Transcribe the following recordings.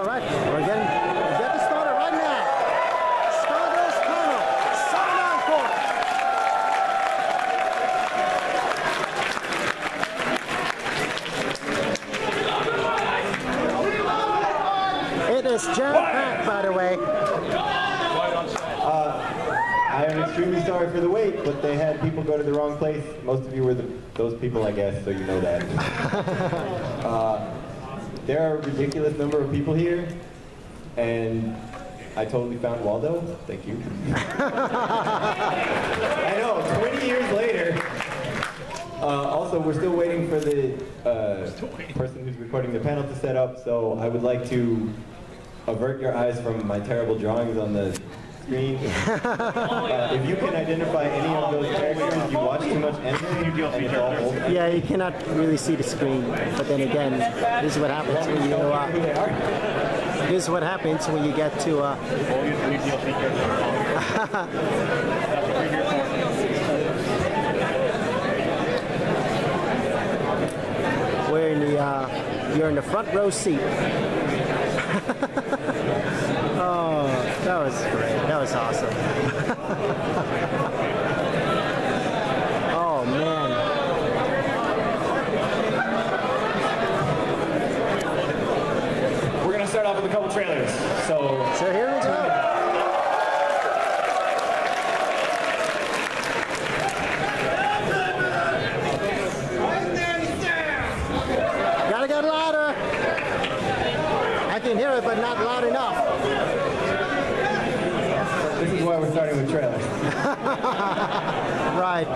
right, we're getting started right now. Skullgirls panel, 7 on 4. It is jam-packed, by the way. I am extremely sorry for the wait, but they had people go to the wrong place. Most of you were those people, I guess, so you know that. There are a ridiculous number of people here, and I totally found Waldo. Thank you. I know, 20 years later. Also, we're still waiting for the person who's recording the panel to set up, so I would like to avert your eyes from my terrible drawings on the screen. If you can identify any of those characters, you watch too much anime, and it's all old. Yeah, you cannot really see the screen, but then again, this is what happens when you this is what happens when you get to we're in the you're in the front row seat. Oh, that was great. That was awesome. Oh, man. We're going to start off with a couple trailers. So Here we go. Gotta get louder. I can hear it, but not loud enough. This is why we're starting with trailers. Right.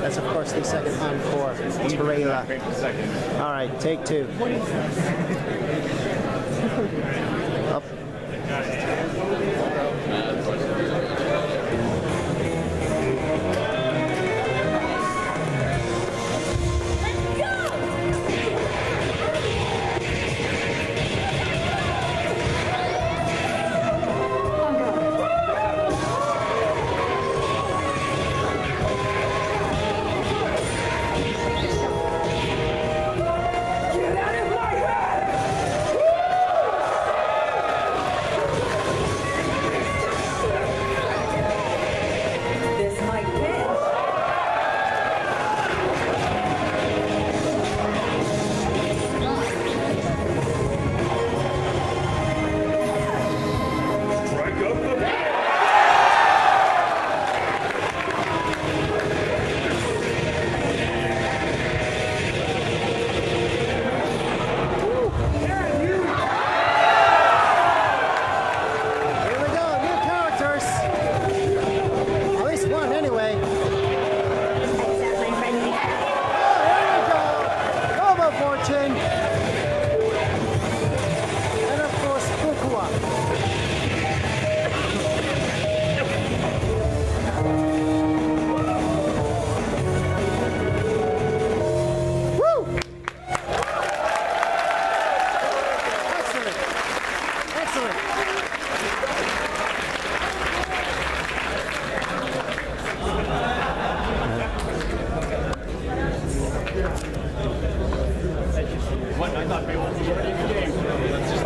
That's of course the second encore trailer. All right, take 2. Up.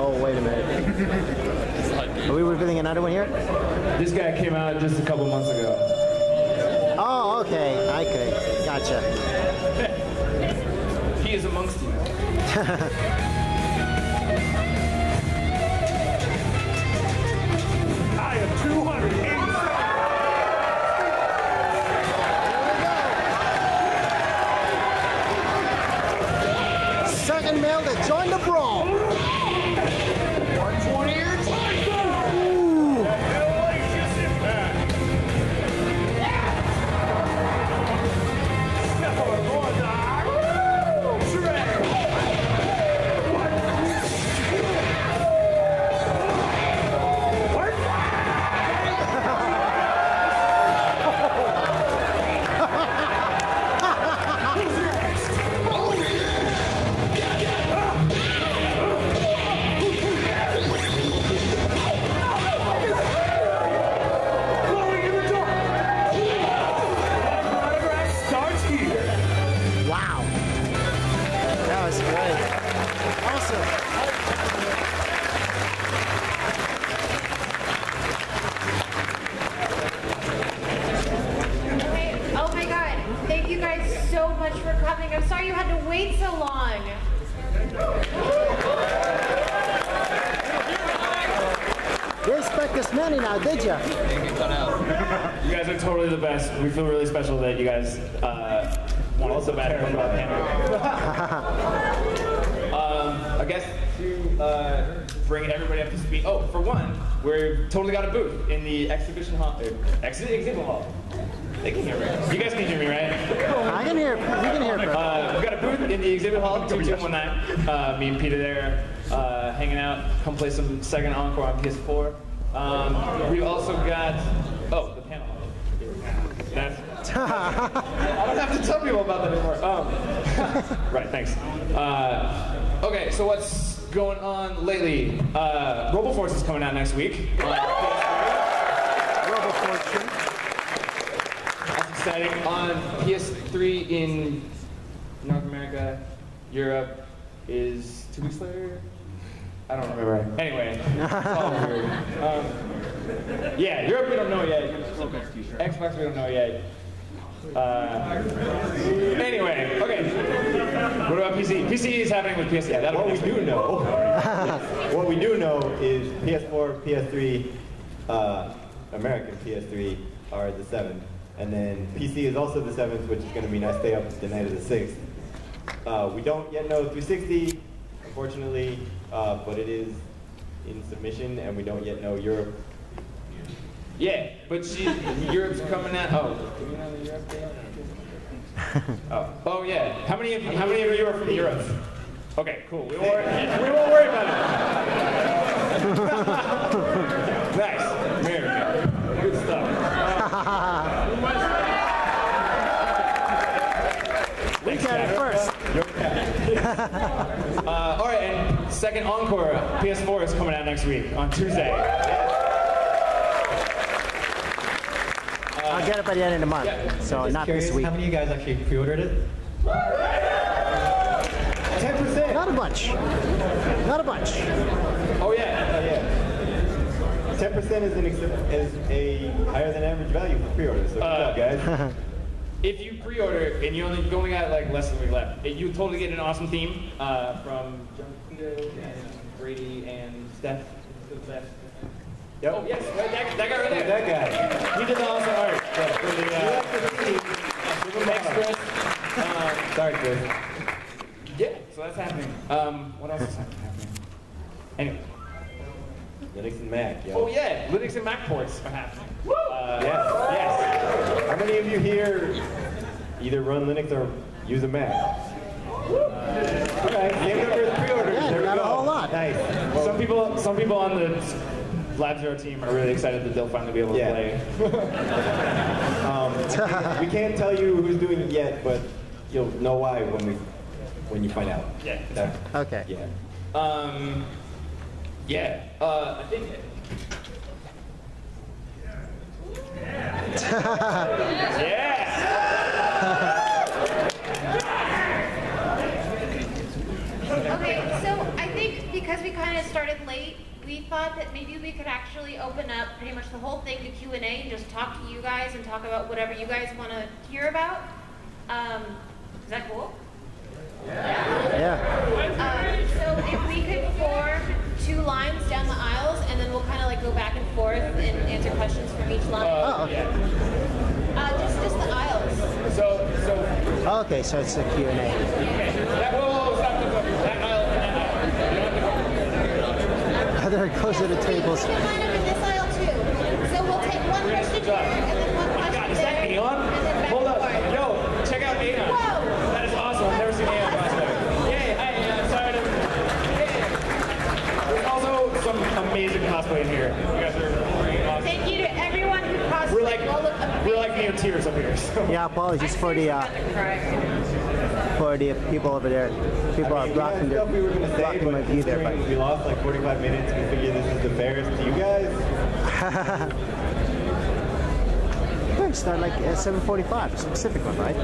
Oh, wait a minute. Are we revealing another one here? this guy came out just a couple months ago. Oh, okay. Okay. Gotcha. He is amongst you. I am 280. Second male to join the brawl. 120 years. Marcus Manny now, did you? You guys are totally the best. We feel really special that you guys wanted so bad to come about Panama. I guess to bring everybody up to speed. Oh, for one, we've totally got a booth in the exhibition hall. Exhibit hall. They can hear me. You guys can hear me, right? I can hear. You can hear. We've got a booth in the exhibit hall, 2219. Me and Peter there, hanging out. Come play some second encore on PS4. We've also got the panel. That's, I don't have to tell people about that anymore. Right, thanks. Okay, so what's going on lately? RoboForce is coming out next week. RoboForce. That's exciting. On PS3 in North America, Europe is 2 weeks later. I don't remember. Anyway, it's all weird. Yeah, Europe we don't know yet. Xbox we don't know yet. Anyway, okay. What about PC? PC is happening with PS. Yeah, what we do know. What we do know is PS4, PS3, American PS3 are the 7th, and then PC is also the 7th, which is going to mean I stay up the night of the 6th. We don't yet know 360, unfortunately, but it is in submission, and we don't yet know Europe. Yeah, but Europe's coming out. Oh, do we know the Europe date? Oh yeah. How many of you are from Europe? Okay, cool. We won't worry about it. Nice. There we go. Good stuff. We got it first. All right, and second encore, PS4 is coming out next week on Tuesday. I'll get it by the end of the month, so not this week. How many of you guys actually pre-ordered it? 10%. Not a bunch. Not a bunch. Oh yeah. 10% is a higher than average value for pre-order. So good job, guys. If you pre-order and you only got like less than a week left, you totally get an awesome theme from John Tito and Brady and Steph. Yep. Oh yes, that guy right there. That guy. He did the awesome art. Thanks, Chris. Sorry, Chris. Yeah, so that's happening. What else is happening? Anyway. Linux and Mac, yo. Oh yeah, Linux and Mac ports are happening. Yes. How many of you here either run Linux or use a Mac? Okay, game number is pre-orders. Yeah, there not we a go. whole lot. Nice. Some people on the Lab Zero team are really excited that they'll finally be able to play. We can't tell you who's doing it yet, but you'll know why when you find out. Yeah. Okay. Yeah. I think. Okay, so I think because we kind of started late, we thought that maybe we could actually open up pretty much the whole thing to Q&A and just talk to you guys and talk about whatever you guys want to hear about. Is that cool? Yeah. So if we could form 2 lines down the aisles, and then we'll kind of like go back and forth and answer questions from each line. Oh, okay. Just the aisles. So. Okay, so it's a Q&A. Whoa, stop. That aisle and that aisle. They're close to the tables. We can line up in this aisle too. So we'll take one question here, and then one question God, is there, that Aeon? and then back Hold and up. forth. Yo, check out Aeon. Whoa. That is awesome. I've never seen Aeon cosplay. Yay, hi Aeon. Sorry to... Yay. There's also some amazing cosplay in here. You guys are pretty awesome. Thank you to everyone who cosplayed. We're like near tears up here. So. Yeah, apologies for the people over there. People are blocking stuff we were going to say, my but view there. But we lost like 45 minutes. We figured this is the fairest to you guys. we're going to start like 7:45, specific one, right?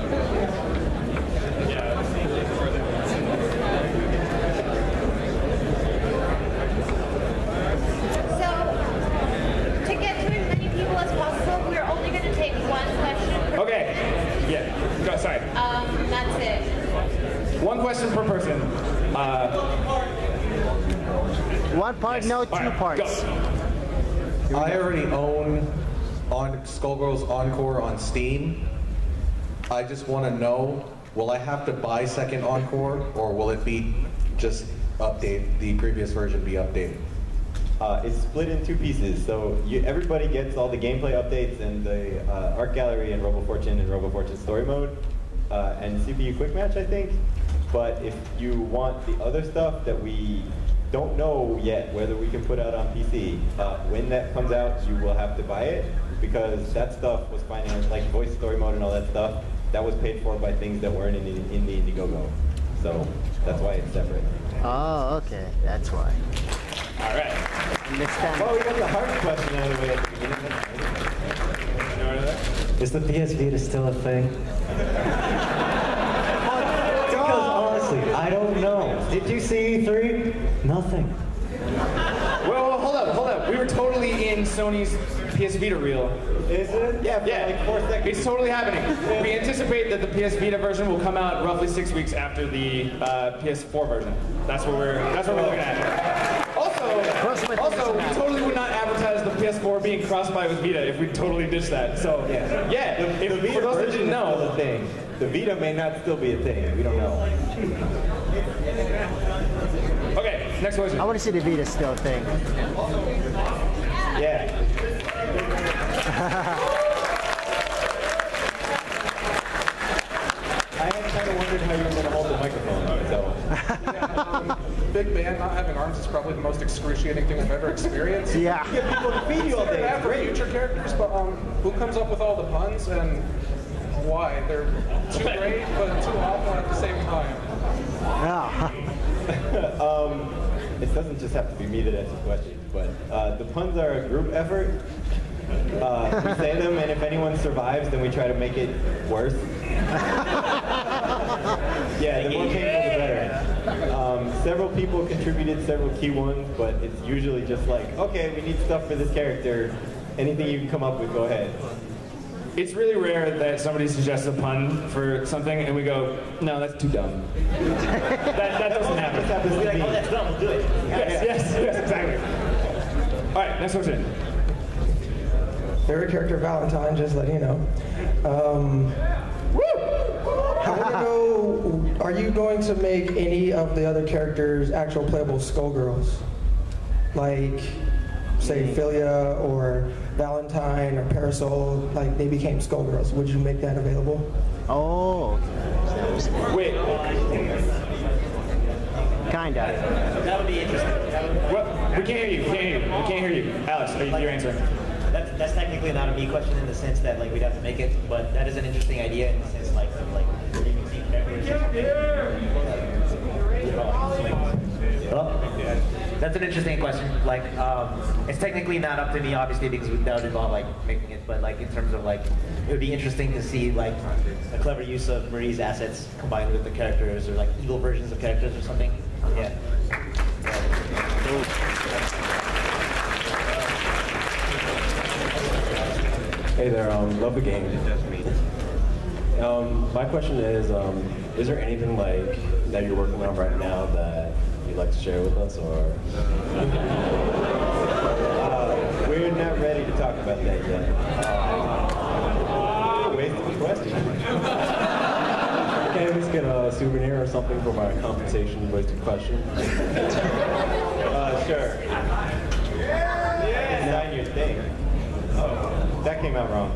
So, to get to as many people as possible, we're only going to take one question per Okay. Yeah. Go, sorry. That's it. One question per person. One part, Yes. no, All two right, parts. Go. I already own on Skullgirls Encore on Steam. I just want to know, will I have to buy second Encore, or will it be just update, the previous version be updated? It's split in two pieces, so everybody gets all the gameplay updates and the art gallery and RoboFortune and RoboFortune story mode, and CPU quick match, I think. But if you want the other stuff that we don't know yet whether we can put out on PC, when that comes out, you will have to buy it, because that stuff was financed, like voice story mode and all that stuff, that was paid for by things that weren't in the Indiegogo. So that's why it's separate. Oh, okay, that's why. All right. Understand. Well, we got the hard question out of the way at the beginning. Is the PS Vita still a thing? Because honestly, I don't know. Did you see E3? Nothing. Well, hold up. We were totally in Sony's PS Vita reel. Is it? Yeah, for like 4 seconds. It's totally happening. We anticipate that the PS Vita version will come out roughly 6 weeks after the PS4 version. That's what we're looking at. Also, we totally would not advertise the PS4 being cross-buy with Vita if we totally ditched that. So, yeah. The Vita for those that version didn't know, is still a thing. The Vita may not still be a thing. We don't know. Okay, next question. I want to see the Vita still thing. Yeah. I had kind of wondered how you were going to hold the microphone, so. Big band not having arms is probably the most excruciating thing I've ever experienced. Yeah. You get people to feed you all day. Bad It's for great. future characters, but who comes up with all the puns and why? They're too great, but too awful at the same time. Yeah. It doesn't just have to be me that answers questions, but the puns are a group effort. We say them, and if anyone survives, then we try to make it worse. Yeah, the more painful, the better. Several people contributed several key ones, but it's usually just like, okay, we need stuff for this character. Anything you can come up with, go ahead. It's really rare that somebody suggests a pun for something and we go, no, that's too dumb. that doesn't happen. Just happens to Like, me. oh, that's dumb, do it. Yes, exactly. All right, next question. Favorite character Valentine, just letting you know. I want to know, are you going to make any of the other characters actual playable Skullgirls? Like, say, Philia or Valentine or Parasol, like they became Skullgirls. Would you make that available? Oh. Wait, Kinda. That would be interesting. what? We can't hear you. We can't hear you. Alex, you're answering. That's technically not a me question in the sense that like we'd have to make it, but that is an interesting idea in the sense like of like you can see characters or something. Hello? That's an interesting question. Like, it's technically not up to me, obviously, because that would involve like making it. But like in terms of like, it would be interesting to see like a clever use of Marie's assets combined with the characters, or like evil versions of characters or something. Yeah. Hey there, love the game. My question is there anything like that you're working on right now that you'd like to share with us, or? We're not ready to talk about that yet. Waste of a question. Can I at least get a souvenir or something for my compensation wasted question? Sure. It's not your thing. Oh, that came out wrong.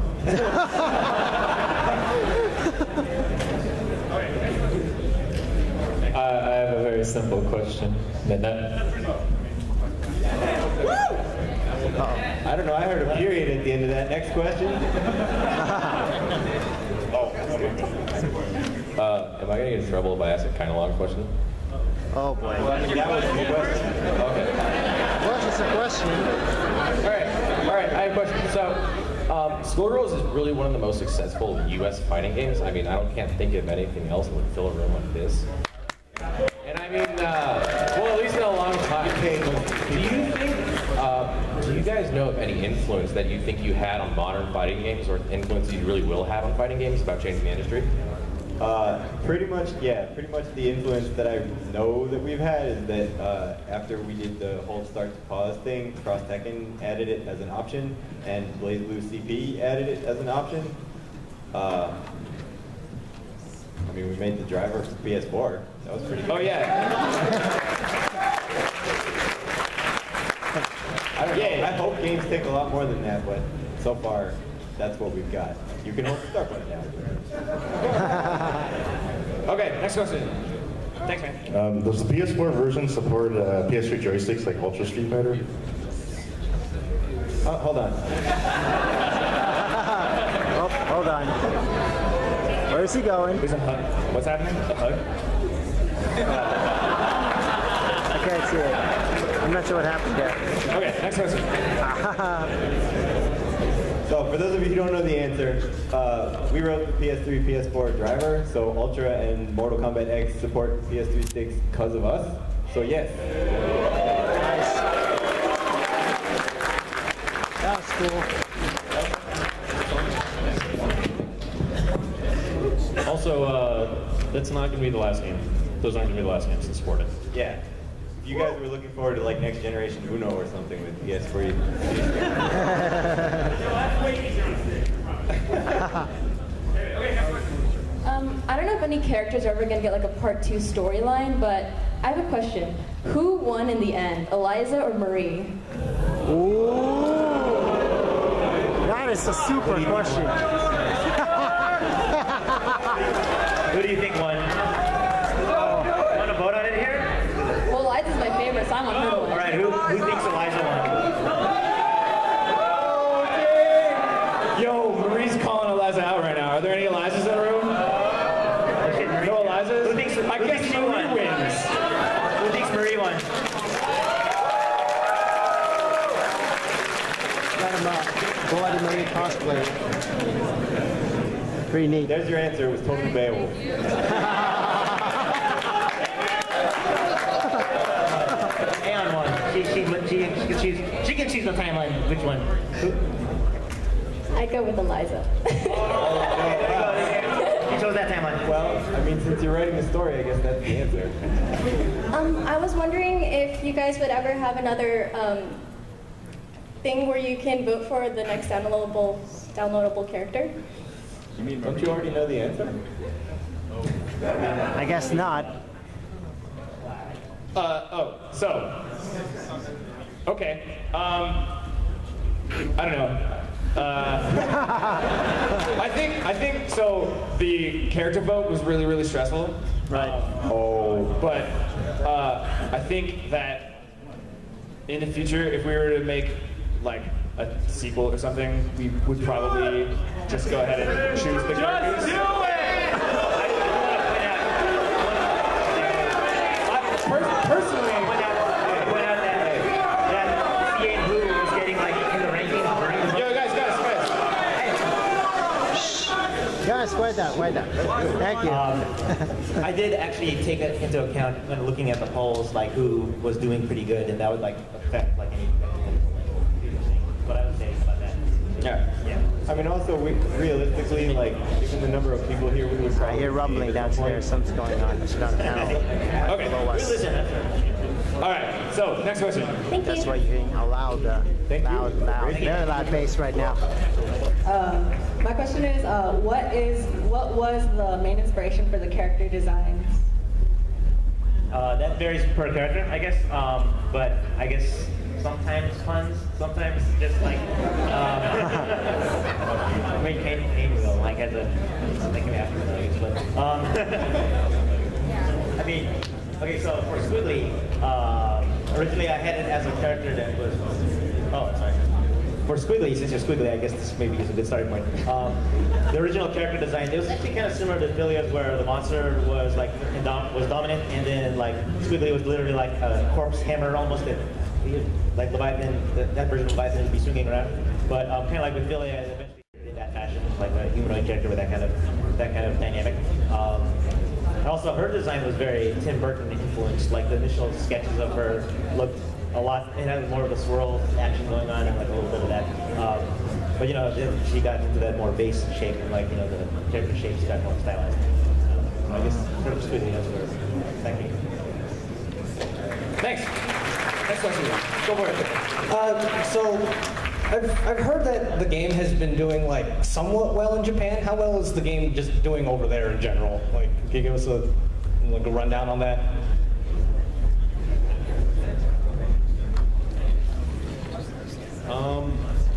I have a very simple question. I don't know, I heard a period at the end of that. Next question. Am I going to get in trouble if I ask a kind of long question? Oh boy. That was the question. Okay. What is the question? All right, I have a question. So, Skullgirls is really one of the most successful U.S. fighting games. I mean, can't think of anything else that would fill a room like this. And I mean, well, at least in a long time. Do you guys know of any influence that you think you had on modern fighting games, or influence you really will have on fighting games about changing the industry? Pretty much, yeah. Pretty much the influence that I know that we've had is that after we did the hold start to pause thing, Cross Tekken added it as an option, and BlazBlue CP added it as an option. I mean, we made the driver for PS4. That was pretty good. Oh yeah. I don't know. I hope games take a lot more than that, but so far, that's what we've got. You can hold the start button now. Okay, next question. Thanks, man. Does the PS4 version support PS3 joysticks like Ultra Street Fighter? Oh, hold on. Oh, hold on. Where's he going? There's a hug. What's happening? A hug? I can't see it. I'm not sure what happened there. Okay, next question. So for those of you who don't know the answer, we wrote the PS3, PS4 driver, so Ultra and Mortal Kombat X support PS3 sticks because of us. So yes. Nice. That was cool. Also, that's not going to be the last game. Those aren't going to be the last games to support it. Yeah. If you guys were looking forward to like next generation Uno or something with PS3. I don't know if any characters are ever going to get like a part 2 storyline, but I have a question. Who won in the end, Eliza or Marie? Ooh. That is a super question. Who do you think won? Want to vote on it here? Well, Eliza's my favorite, so I want her to win. All right, who thinks Eliza won? Yo, Marie's calling Eliza out right now. Are there any Elizas in the room? No Elizas? Who thinks? I guess she Marie won? wins. Who thinks Marie won? Got him up. Bloody Marie cosplay. Pretty neat. There's your answer. It was totally Beowulf. Aeon won. She can choose the timeline. Which one? I'd go with Eliza. She chose that timeline. Well, I mean, since you're writing the story, I guess that's the answer. I was wondering if you guys would ever have another thing where you can vote for the next downloadable character. You mean, don't you already know the answer? I guess not. Okay. I don't know. I think so. The character vote was really, really stressful. Right. But I think that in the future, if we were to make like a sequel or something, we would probably just go ahead and choose the characters. Just do it! Personally, Guys, wait that. Thank you. I did actually take that into account when looking at the polls, like who was doing pretty good, and that would like affect like any. What I would say about that. yeah. I mean, also, realistically, like, given the number of people here, we would I probably hear rumbling downstairs. Something's going on. It's not a panel. Okay. Below us. All right. So next question. Thank That's you. why you're hearing a loud, very loud bass right now. My question is, what was the main inspiration for the character designs? That varies per character, I guess. But I guess sometimes puns, sometimes just like. I mean, Kane will like as a thinking after I guess, but I mean, okay. So for Squiggly, originally I had it as a character that was. Oh, sorry. For Squiggly, since you're Squiggly, I guess this maybe is a good starting point. The original character design, it was actually kind of similar to Philia's, where the monster was like was dominant, and then like Squiggly was literally like a corpse hammer, almost like Leviathan. That version of Leviathan would be swinging around. But kind of like with Philia, it eventually in that fashion, like a humanoid character with that kind of dynamic. And also, her design was very Tim Burton influenced. Like the initial sketches of her looked a lot. It had more of a swirl action going on, and like a little bit of that. But you know, then she got into that more base shape, and like you know, the character shapes got more stylized. I guess I'm just getting the answer. Thank you. Thanks. Next question. Go for it. So, I've heard that the game has been doing like somewhat well in Japan. How well is the game just doing over there in general? Like, can you give us a rundown on that?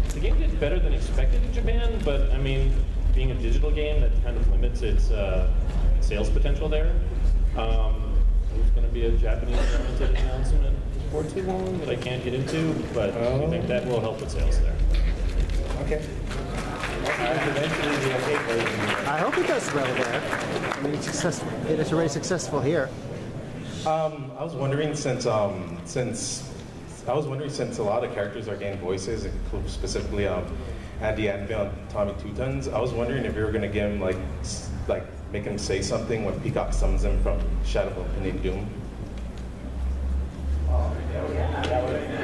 The game did better than expected in Japan, but I mean, being a digital game, that kind of limits its sales potential there. There's going to be a Japanese-oriented announcement before too long that I can't get into, but I think that will help with sales there. Okay. I hope it does well there. I mean, it's successful. It is already successful here. I was wondering since a lot of characters are getting voices, specifically Andy Anvil and Tommy Two Tons, I was wondering if you were going to give him like make him say something when Peacock summons him from Shadow of Infinite Doom.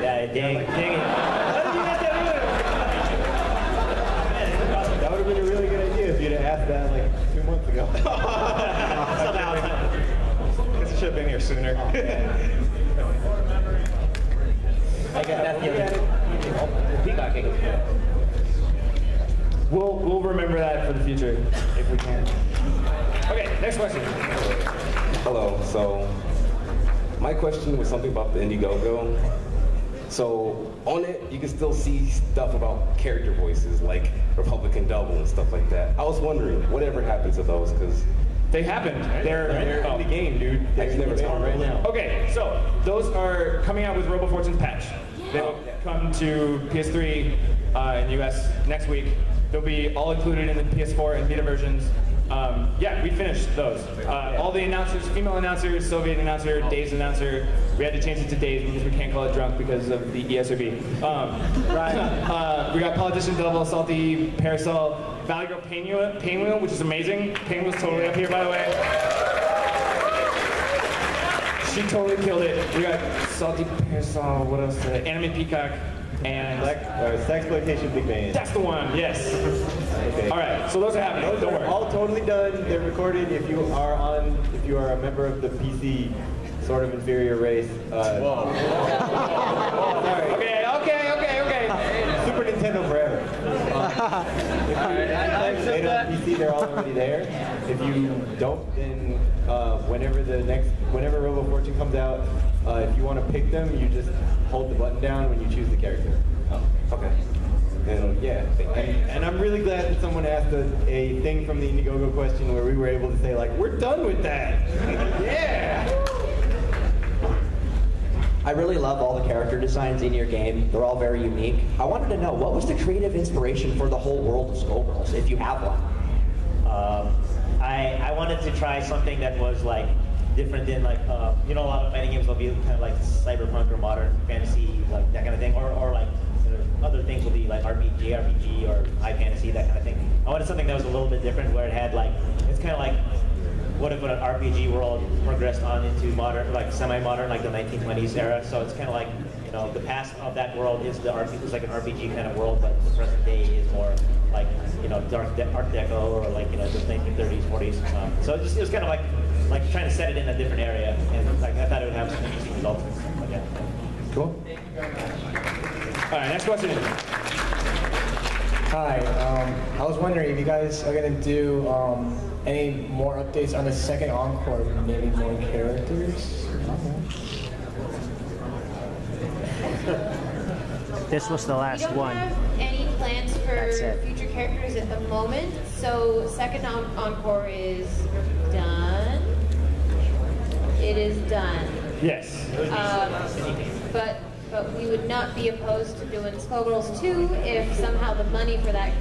Yeah, dang it. That would have been a really good idea if you'd have asked that like 2 months ago. I guess I should have been here sooner. I got that. Peacock. We'll remember that for the future if we can. Okay, next question. Hello. So my question was something about the Indiegogo. So on it, you can still see stuff about character voices like Republican Double and stuff like that. I was wondering, whatever happened to those? Because they happened. They're in the game, dude. I just never saw them right now. Okay, so those are coming out with Robo Fortune's patch. They'll come to PS3 in the US next week. They'll be all included in the PS4 and Vita versions. Yeah, we finished those. All the announcers, female announcers, Soviet announcer, Days announcer. We had to change it to Days because we can't call it drunk because of the ESRB. We got Politician Double, Salty, Parasol, Valley Girl Painwheel, which is amazing. Painwheel's totally up here, by the way. She totally killed it. We got Salty Parasol, what else? Anime Peacock, and Sexploitation Big Bang. That's the one, yes. Okay. All right, so those are happening. Those are all totally done. They're recorded. If you are a member of the PC sort of inferior race. Whoa. Sorry. Okay. Super Nintendo forever. If you made on PC, they're all already there. If you don't, then whenever Robo Fortune comes out, if you want to pick them, you just hold the button down when you choose the character. Okay. And yeah, and I'm really glad that someone asked a thing from the Indiegogo question where we were able to say like, we're done with that. Yeah. I really love all the character designs in your game. They're all very unique. I wanted to know, what was the creative inspiration for the whole world of Skullgirls, if you have one? I wanted to try something that was like different than like a lot of fighting games will be kind of like cyberpunk or modern fantasy, like that kind of thing, or like other things will be like RPG or high fantasy, that kind of thing. I wanted something that was a little bit different, where it had like, it's kind of like what if an RPG world progressed on into modern, like semi-modern, like the 1920s era. So it's kind of like, the past of that world is it's like an RPG kind of world, but the present day is more like, dark Art Deco or like, the 1930s, 40s. So it was kind of like trying to set it in a different area, and like I thought it would have some interesting results. But yeah. Cool. All right, next question. Hi, I was wondering if you guys are going to do any more updates on the second encore, maybe more characters? This was the last one. We don't have any plans for future characters at the moment, so second encore is done. It is done. Yes. But we would not be opposed to doing Skullgirls 2 if somehow the money for that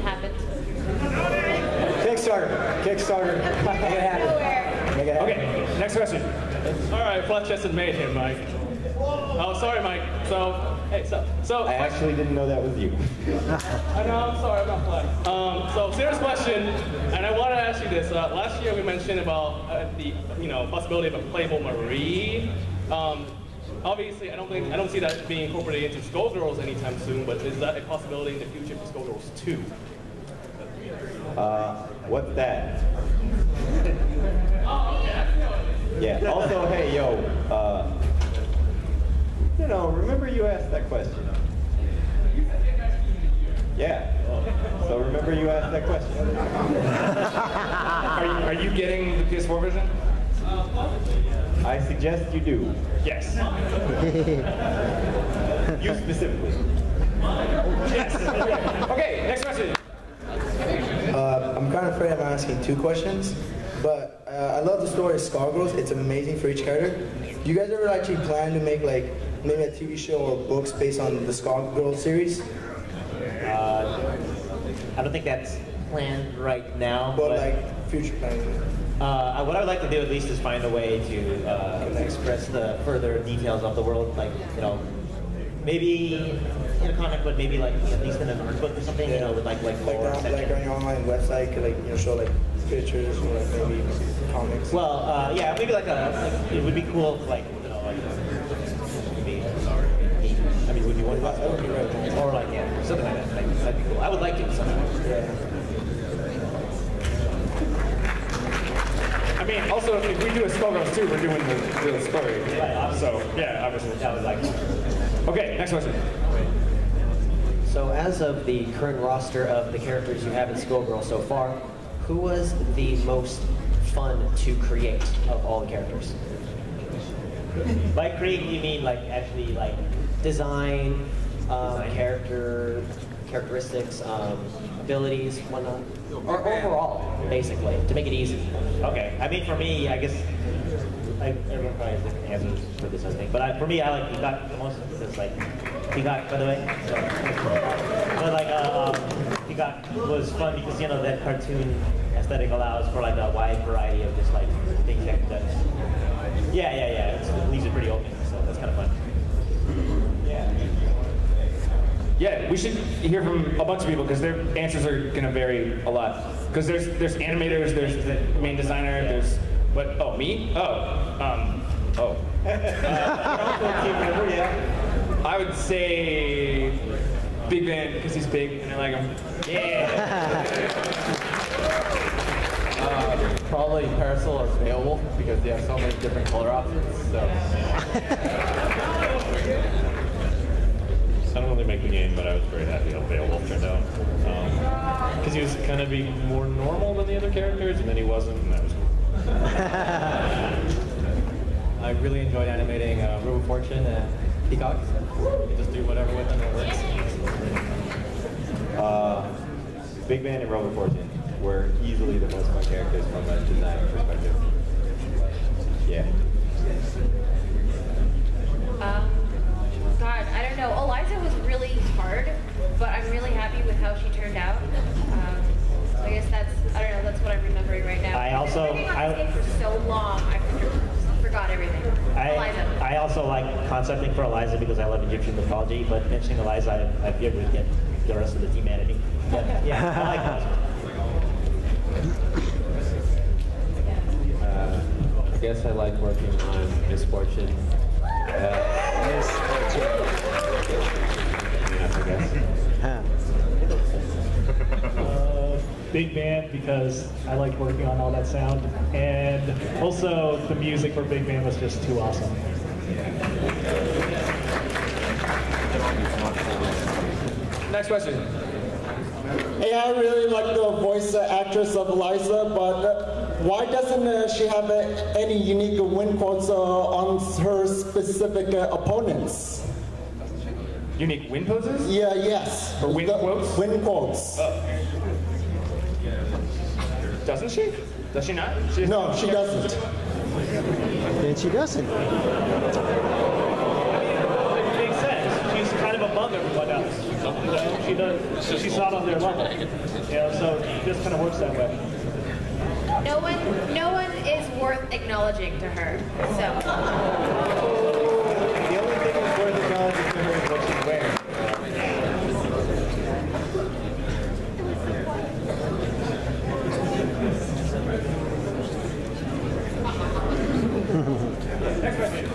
happened. Kickstarter. Make it happen. Make it happen. Okay, next question. All right, flat chested mayhem, Mike. Oh, sorry, Mike. So I actually didn't know that was you. I know, I'm sorry, I'm not flying. So serious question, and I want to ask you this. Last year we mentioned about the possibility of a playable Marie. Obviously, I don't see that being incorporated into Skullgirls anytime soon, but is that a possibility in the future for Skullgirls 2? What's that? Yeah. Also, hey, yo, remember you asked that question? Yeah. So remember you asked that question. Are you getting the PS4 version? I suggest you do. Yes. You specifically. Yes. Okay, next question. I'm kind of afraid I'm asking two questions, but I love the story of Skullgirls. It's amazing for each character. Do you guys ever actually plan to make like maybe a TV show or books based on the Skullgirls series? I don't think that's planned right now. But like future planning. What I would like to do at least is find a way to express the further details of the world, like maybe in a comic book, maybe like at least in an art book or something, with like lore section. Like on your online website, could show like pictures or like maybe comics. Well, yeah, maybe like it would be cool if maybe would you want to or like something like that. That'd be cool. I would like to somehow. Yeah. I mean, also, if we do a Skullgirls 2, we're doing the story. Right, so, yeah, obviously. I would like to. Okay, next question. So as of the current roster of the characters you have in Skullgirls so far, who was the most fun to create of all the characters? By create, you mean like actually like Design, characteristics, abilities, whatnot, or overall, basically, to make it easy. Okay. I mean, for me, I guess everyone probably has different answers for this, I think. But for me, I like Peacock the most because like Peacock, by the way. But like Peacock was fun because that cartoon aesthetic allows for like a wide variety of just like things that. Yeah. It leaves it pretty open, so that's kind of fun. Yeah, we should hear from a bunch of people because their answers are going to vary a lot. Because there's animators, there's the main designer, there's me? I would say Big Band because he's big and I like him. Yeah. Probably Parasol or Beowulf because they have so many different color options. So. I don't really make the game, but I was very happy how Beowulf turned out. Because he was kind of being more normal than the other characters, and then he wasn't, and that was cool. I really enjoyed animating Room of Fortune and Peacock. You just do whatever with them, it works. Big Band and Rover Fortune were easily the most fun characters from a design perspective. Yeah. God, I don't know. Eliza was really hard, but I'm really happy with how she turned out. So I guess that's what I'm remembering right now. I also I've been on this game for so long, I forgot everything. Eliza. I also like concepting for Eliza because I love Egyptian mythology, but mentioning Eliza, I feel we get the rest of the team mad at me. But yeah, I like Eliza. I guess I like working on Misfortune. Big Band because I liked working on all that sound, and also the music for Big Band was just too awesome. Next question. Hey, I really like the voice actress of Eliza, but why doesn't she have any unique win quotes on her specific opponents? Unique win poses? Yeah, yes. Or win quotes? Win quotes. Doesn't she? Does she not? No, she doesn't. Then she doesn't. It makes sense. She's kind of above everyone else. She's not on their level. So it just kind of works that way. No one is worth acknowledging to her. So. The only thing that's worth acknowledging to her is what she's wearing. Next question.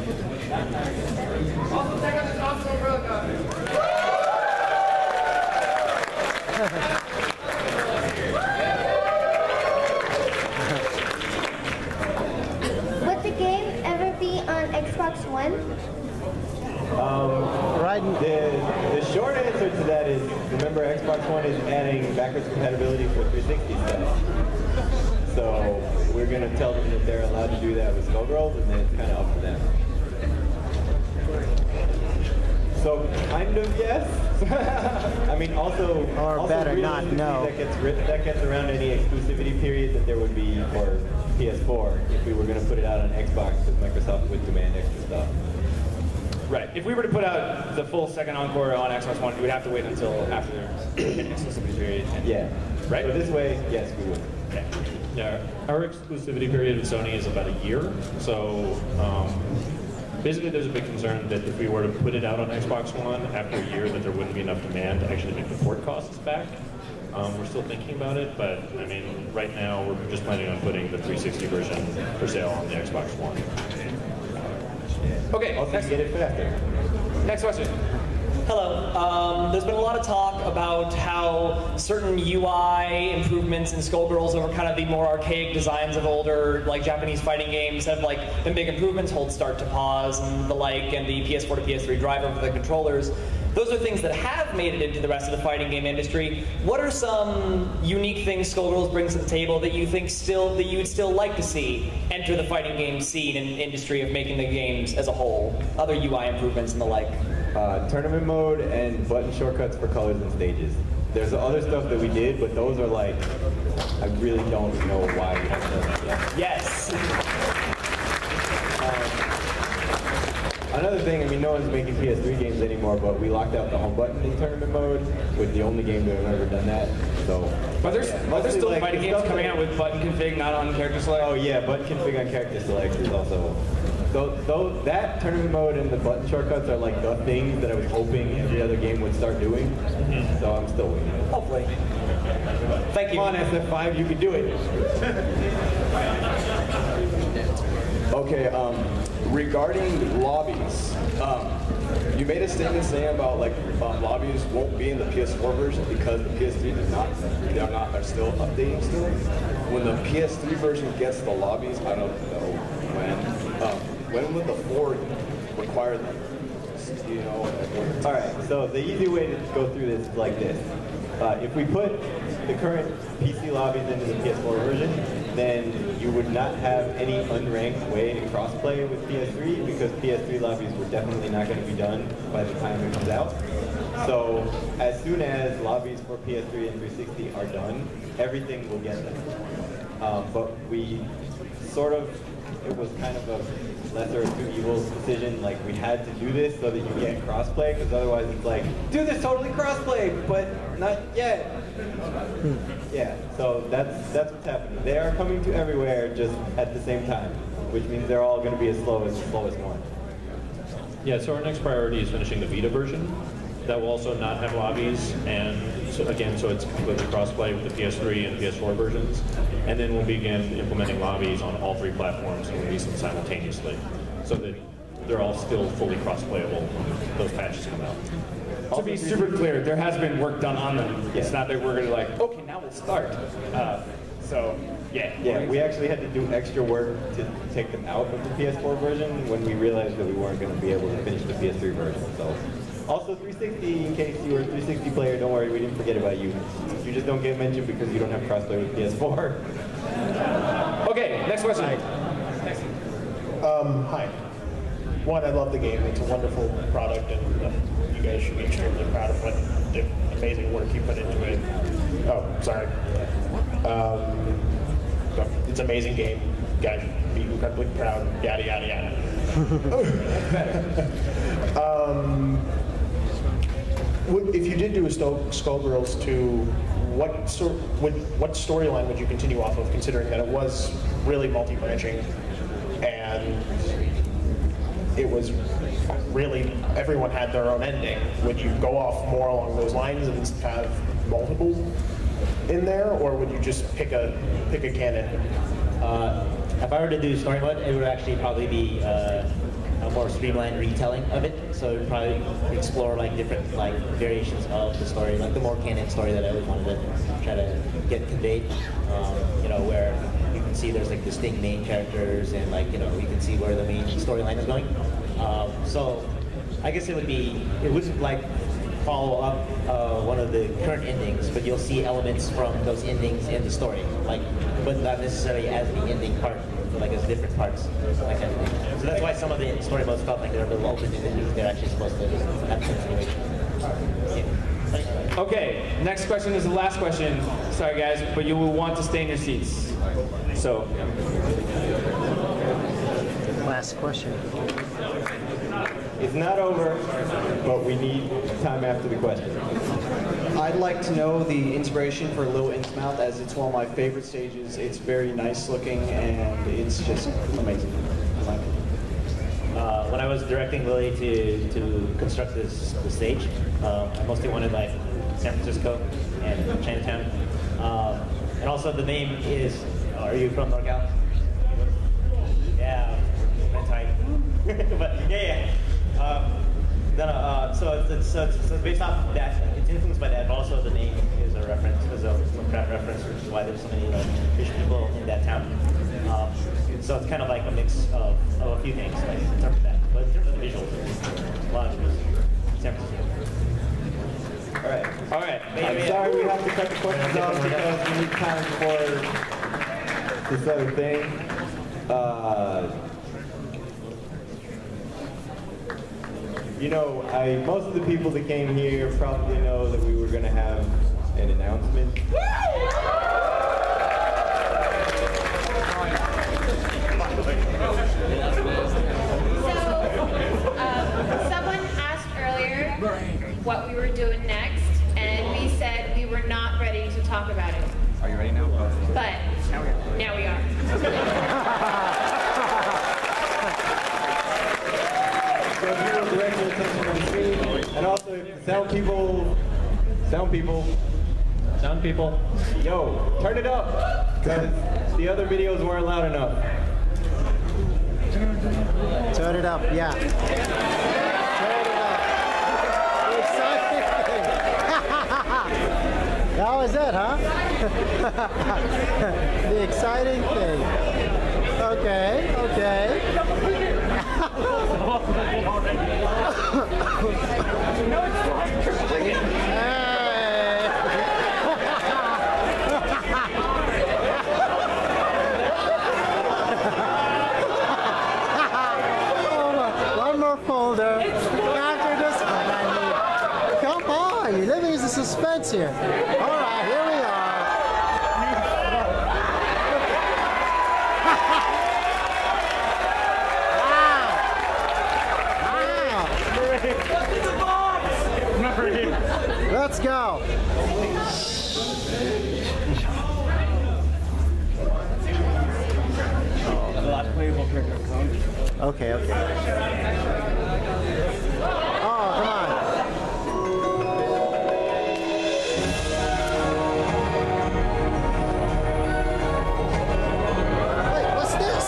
With the game short answer to that is, remember Xbox One is adding backwards compatibility for 360 stuff. So we're going to tell them that they're allowed to do that with Skullgirls, and then it's kind of up to them. So kind of yes. I mean, also better realistically, not, no. That gets around any exclusivity period that there would be for PS4 if we were going to put it out on Xbox, because Microsoft would demand extra stuff. Right. If we were to put out the full second encore on Xbox One, we would have to wait until after the exclusivity period. Yeah. Right? So this way, yes, we would. Okay. Yeah, our exclusivity period with Sony is about a year. So basically there's a big concern that if we were to put it out on Xbox One after a year that there wouldn't be enough demand to actually make the port costs back. We're still thinking about it, but I mean, right now we're just planning on putting the 360 version for sale on the Xbox One. Okay, also get it faster. Next question. Hello. There's been a lot of talk about how certain UI improvements in Skullgirls over kind of the more archaic designs of older, like Japanese fighting games have like been big improvements, hold, start to pause, and the like, and the PS4 to PS3 driver for the controllers. Those are things that have made it into the rest of the fighting game industry. What are some unique things Skullgirls brings to the table that you think that you would still like to see enter the fighting game scene and industry of making the games as a whole? Other UI improvements and the like. Tournament mode and button shortcuts for colors and stages. There's other stuff that we did, but those are like, I really don't know why we have done that. Yes. Another thing, I mean, no one's making PS3 games anymore, but we locked out the home button in tournament mode with the only game that have ever done that. So, But there's still like, fighting games coming out with button config, not on character select. Oh yeah, button config on character select is also. So that tournament mode and the button shortcuts are like the things that I was hoping every other game would start doing. So I'm still waiting. Hopefully. Thank you. Come on, SF5, you can do it. Okay, regarding lobbies, you made a statement saying about like lobbies won't be in the PS4 version because the PS3 does not. They're still updating still. When the PS3 version gets the lobbies, I don't know when. When would the 4 require them? You know. All right. So the easy way to go through this is like this. If we put the current PC lobbies into the PS4 version, then you would not have any unranked way to crossplay with PS3 because PS3 lobbies were definitely not going to be done by the time it comes out. So as soon as lobbies for PS3 and 360 are done, everything will get them. But we sort of, it was kind of a lesser of two evils decision. Like we had to do this so that you get crossplay, because otherwise it's like, do this totally crossplay, but not yet. Yeah, so that's what's happening. They are coming to everywhere just at the same time, which means they're all going to be as slow as the slowest one. Yeah, so our next priority is finishing the Vita version. That will also not have lobbies, and so again, so it's completely crossplay with the PS3 and PS4 versions. And then we'll begin implementing lobbies on all 3 platforms and release them simultaneously, so that they're all still fully cross-playable when those patches come out. To be super clear, there has been work done on them. It's not that we're going to like, okay, now we'll start. So, yeah. Yeah, we actually had to do extra work to take them out of the PS4 version when we realized that we weren't going to be able to finish the PS3 version. So, also 360, in case you were a 360 player, don't worry, we didn't forget about you. You just don't get mentioned because you don't have crossplay with PS4. Okay, next question. Hi. One, I love the game. It's a wonderful product, and you guys should be extremely proud of what the amazing work you put into it. Oh, sorry. It's an amazing game. You guys should be incredibly proud. Yada yada yada. If you did do a Skullgirls 2, what storyline would you continue off of, considering that it was really multi-branching and it was really, everyone had their own ending? Would you go off more along those lines and have multiple in there, or would you just pick a canon? If I were to do story mode, it would actually probably be a more streamlined retelling of it. So it would probably explore like different like variations of the story, like the more canon story that I always wanted to try to get conveyed. You know, where you can see there's like distinct main characters, and like, you know, you can see where the main storyline is going. So I guess it wouldn't like follow up one of the current endings, but you'll see elements from those endings in the story, like, but not necessarily as the ending part, but like as different parts, like that. So that's why some of the story modes felt like they're a little open-ended because they're actually supposed to have continuation. Okay, next question is the last question. Sorry guys, but you will want to stay in your seats. So. Last question. It's not over, but we need time after the question. I'd like to know the inspiration for Little Inksmouth, as it's one of my favorite stages. It's very nice looking, and it's just amazing. When I was directing Lily to construct the stage, I mostly wanted like San Francisco and Chinatown. And also the name is, are you from NorCal? Yeah, that's right. But yeah. So it's based off of that. It's influenced by that, but also the name is a reference, is a Lovecraft reference, which is why there's so many like fish people in that town. So it's kind of like a mix of a few things, like in terms of that. But in terms of the visuals, a lot of visuals. San Francisco. All right. I'm sorry we have to cut the questions off because we need time for this other thing. You know, most of the people that came here probably know that we were going to have an announcement. Someone asked earlier what we were doing next, and we said we were not ready to talk about it. Are you ready now? But now we are. So if you will direct your attention to the screen, and also if the sound people, yo, turn it up, because the other videos weren't loud enough. Turn it up, yeah. Turn it up. Exciting. That was it, huh? The exciting thing. Okay. One more folder. After this one, I need. Come on, you're living in suspense here. All right, here we are. Let's go. Okay. Oh, come on. Wait, what's this?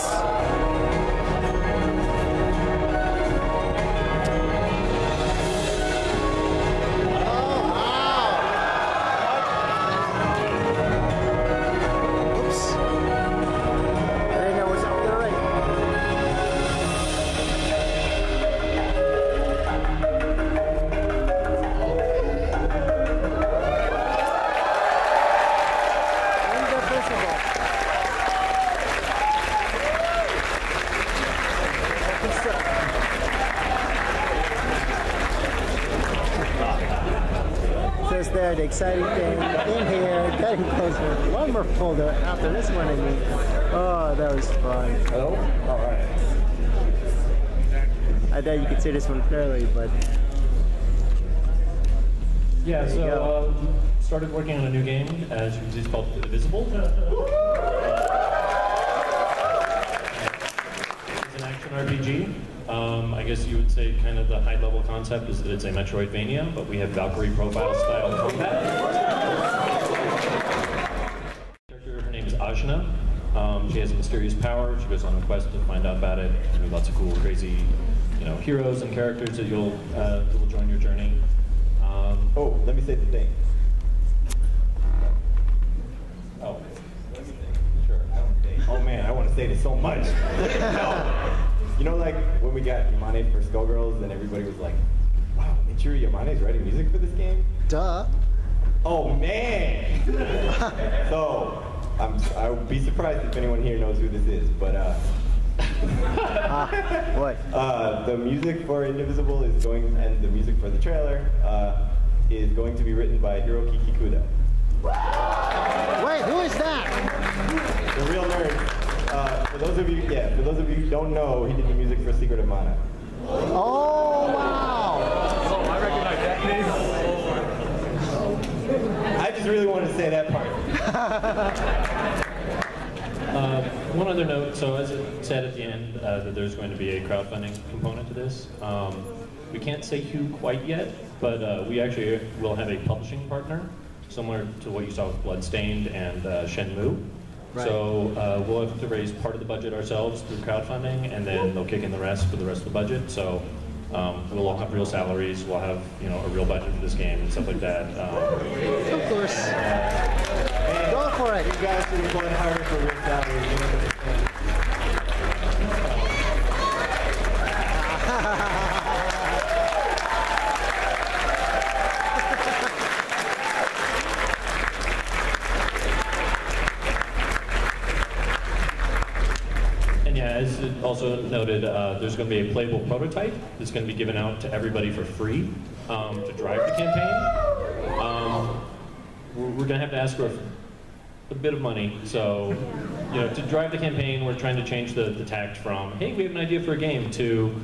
The exciting thing in here, getting closer. One more folder after this one, I mean. Oh, that was fun. Hello? All right. I thought you could see this one clearly, but yeah. So started working on a new game, as you can see, it's called Indivisible. It's an action RPG. I guess you would say kind of the high-level concept is that it's a Metroidvania, but we have Valkyrie profile style combat. Her name is Ajna. She has a mysterious power. She goes on a quest to find out about it. There's lots of cool, crazy, heroes and characters that will join your journey. Oh, let me say the thing. Oh, sure. Oh man, I want to say this so much. No. You know, like when we got Imane for Skullgirls, and everybody was like, "Wow, Ichiro Yamane's writing music for this game? Duh. Oh man! So, I would be surprised if anyone here knows who this is, but what? The music for Indivisible is going, and the music for the trailer is going to be written by Hiroki Kikuda. Wait, who is that? The real nerd. For those of you who don't know, he did the music for Secret of Mana. Oh wow! Oh, I recognize that name. I just really wanted to say that part. One other note, so as it said at the end, that there's going to be a crowdfunding component to this. We can't say who quite yet, but we actually will have a publishing partner, similar to what you saw with Bloodstained and Shenmue. Right. So we'll have to raise part of the budget ourselves through crowdfunding, and then they'll kick in the rest for the rest of the budget. So we'll all have real salaries, we'll have a real budget for this game and stuff like that. Of course. Go for it. You guys should be going harder for real salaries. And yeah, as it also noted, there's going to be a playable prototype that's going to be given out to everybody for free to drive the campaign. We're going to have to ask for a bit of money. So, to drive the campaign, we're trying to change the tact from, hey, we have an idea for a game, to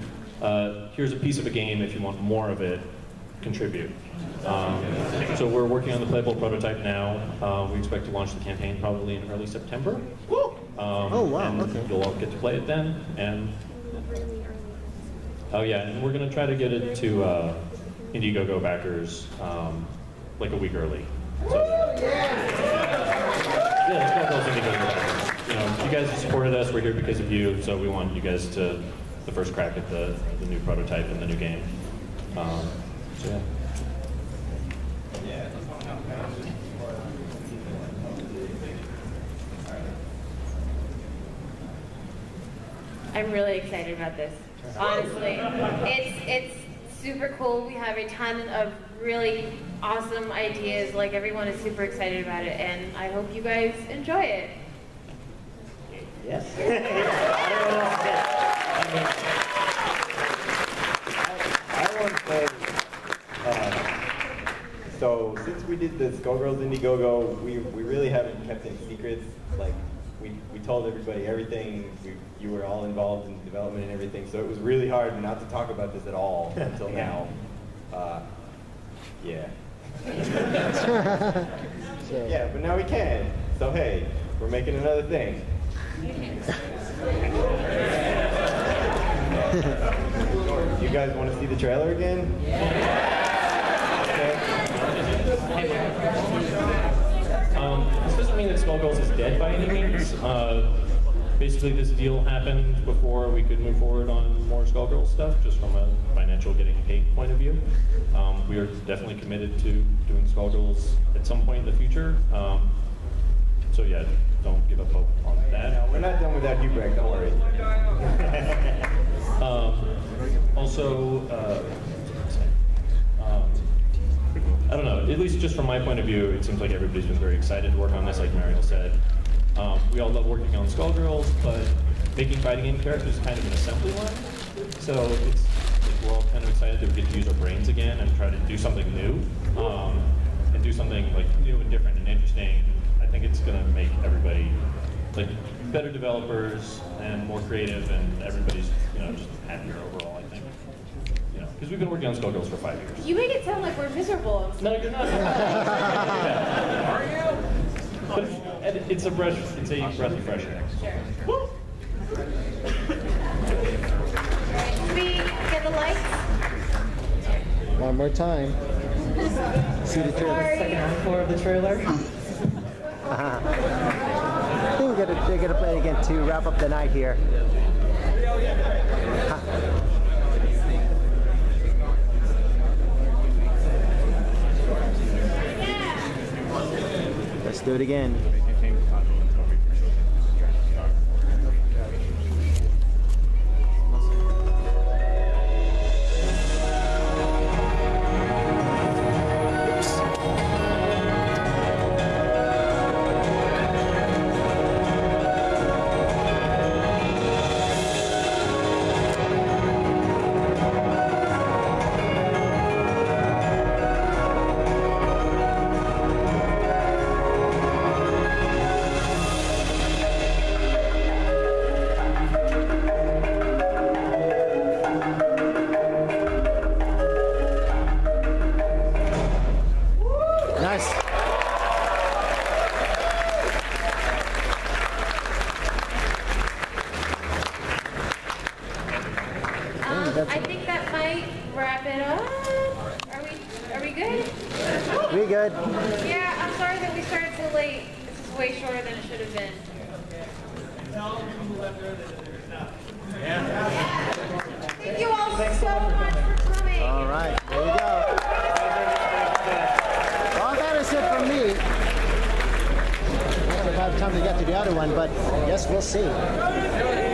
here's a piece of a game. If you want more of it, contribute. So we're working on the playable prototype now. We expect to launch the campaign probably in early September. Oh wow! And Okay. you'll all get to play it then. And oh yeah, and we're gonna try to get it to Indiegogo backers like a week early. So yeah, let's go those Indiegogo backers. You guys have supported us. We're here because of you. So we want you guys to the first crack at the new prototype and the new game. So yeah. I'm really excited about this. Honestly, it's super cool. We have a ton of really awesome ideas. Like, everyone is super excited about it, and I hope you guys enjoy it. Yes. I want to say, so since we did the Skullgirls Indiegogo, we really haven't kept any secrets. Like, we told everybody everything. You were all involved in development and everything, so it was really hard not to talk about this at all until now. Yeah. Yeah, but now we can. So hey, we're making another thing. You guys want to see the trailer again? This doesn't mean that Skullgirls is dead by any means. Basically, this deal happened before we could move forward on more Skullgirls stuff, just from a financial getting paid point of view. We are definitely committed to doing Skullgirls at some point in the future. So yeah, don't give up hope on that. No, we're not done with that Hubrek, don't worry. I don't know, at least just from my point of view, it seems like everybody's been very excited to work on this, like Mariel said. We all love working on Skullgirls, but making fighting game characters is kind of an assembly line. So it's like we're all kind of excited that we get to use our brains again and try to do something new, and do something like new and different and interesting. I think it's going to make everybody like better developers and more creative, and everybody's just happier overall. I think because we've been working on Skullgirls for 5 years. You make it sound like we're miserable. No, you're not. Are you? But it's a breath of fresh air. Sure. Can we get the lights? One more time. See the trailer. Second encore of the trailer. I think they're gonna play it again to wrap up the night here. Let's do it again. I think that might wrap it up. Are we good? We good? Yeah, I'm sorry that we started so late. This is way shorter than it should have been. Thank you all so much for coming. All right, there you go. Well, that is it from me. I don't have time to get to the other one, but I guess we'll see.